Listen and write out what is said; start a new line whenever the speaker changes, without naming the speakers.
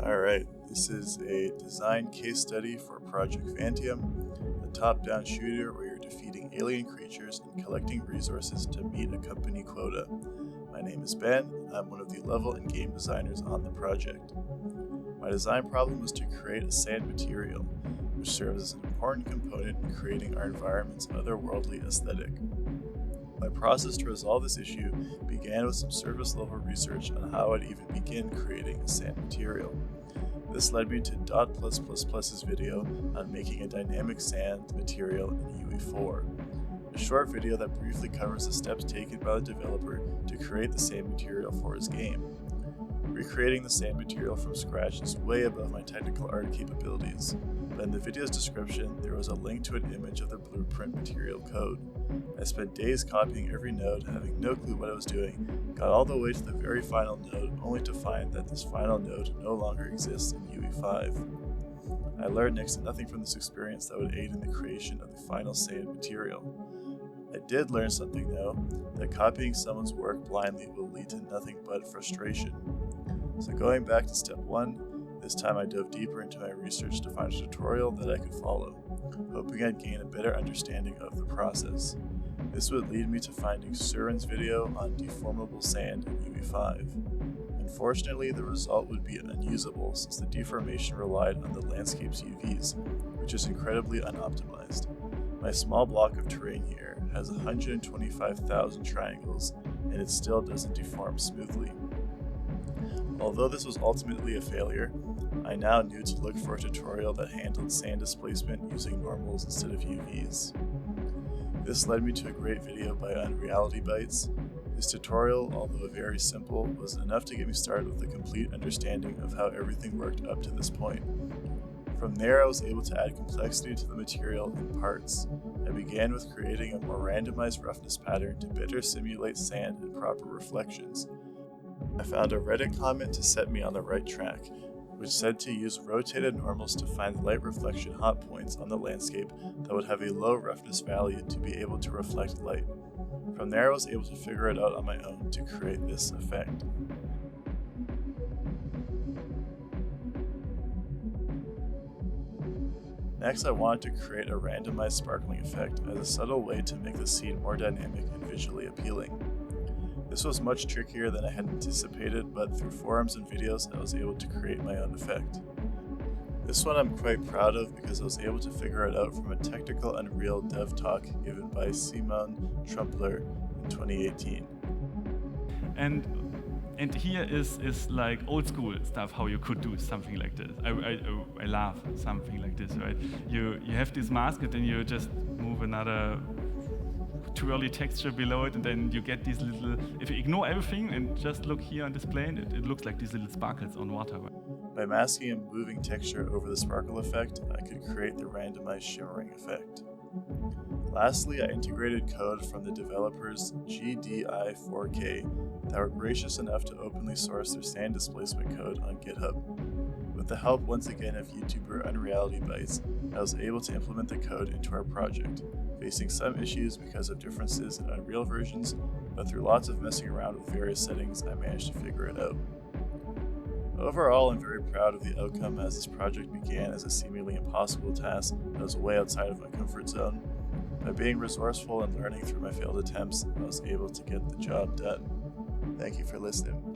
Alright, this is a design case study for Project Vantium, a top-down shooter where you're defeating alien creatures and collecting resources to meet a company quota. My name is Ben, I'm one of the level and game designers on the project. My design problem was to create a sand material, which serves as an important component in creating our environment's otherworldly aesthetic. My process to resolve this issue began with some surface-level research on how I'd even begin creating a sand material. This led me to .+++'s video on making a dynamic sand material in UE5, a short video that briefly covers the steps taken by the developer to create the sand material for his game. Recreating the sand material from scratch is way above my technical art capabilities, but in the video's description there was a link to an image of the blueprint material code. I spent days copying every node, having no clue what I was doing, got all the way to the very final node only to find that this final node no longer exists in UE5. I learned next to nothing from this experience that would aid in the creation of the final sand material. I did learn something though, that copying someone's work blindly will lead to nothing but frustration. So going back to step 1, this time I dove deeper into my research to find a tutorial that I could follow, hoping I'd gain a better understanding of the process. This would lead me to finding Surin's video on deformable sand in UE5. Unfortunately, the result would be unusable since the deformation relied on the landscape's UVs, which is incredibly unoptimized. My small block of terrain here has 125,000 triangles, and it still doesn't deform smoothly. Although this was ultimately a failure, I now knew to look for a tutorial that handled sand displacement using normals instead of UVs. This led me to a great video by Unreality Bytes. This tutorial, although very simple, was enough to get me started with a complete understanding of how everything worked up to this point. From there, I was able to add complexity to the material in parts. I began with creating a more randomized roughness pattern to better simulate sand and proper reflections. I found a Reddit comment to set me on the right track, which said to use rotated normals to find light reflection hot points on the landscape that would have a low roughness value to be able to reflect light. From there I was able to figure it out on my own to create this effect. Next I wanted to create a randomized sparkling effect as a subtle way to make the scene more dynamic and visually appealing. This was much trickier than I had anticipated, but through forums and videos I was able to create my own effect. This one I'm quite proud of because I was able to figure it out from a technical Unreal dev talk given by Simon Trumpler in 2018.
And here is like old school stuff, how you could do something like this. I love something like this, right? You have this mask and then you just move another twirly texture below it, and then you get these little, if you ignore everything and just look here on this plane, it looks like these little sparkles on water.
By masking a moving texture over the sparkle effect, I could create the randomized shimmering effect. Lastly, I integrated code from the developers GDI4K that were gracious enough to openly source their sand displacement code on GitHub. With the help once again of YouTuber Unreality Bytes, I was able to implement the code into our project, facing some issues because of differences in Unreal versions, but through lots of messing around with various settings, I managed to figure it out. Overall, I'm very proud of the outcome as this project began as a seemingly impossible task that was way outside of my comfort zone. By being resourceful and learning through my failed attempts, I was able to get the job done. Thank you for listening.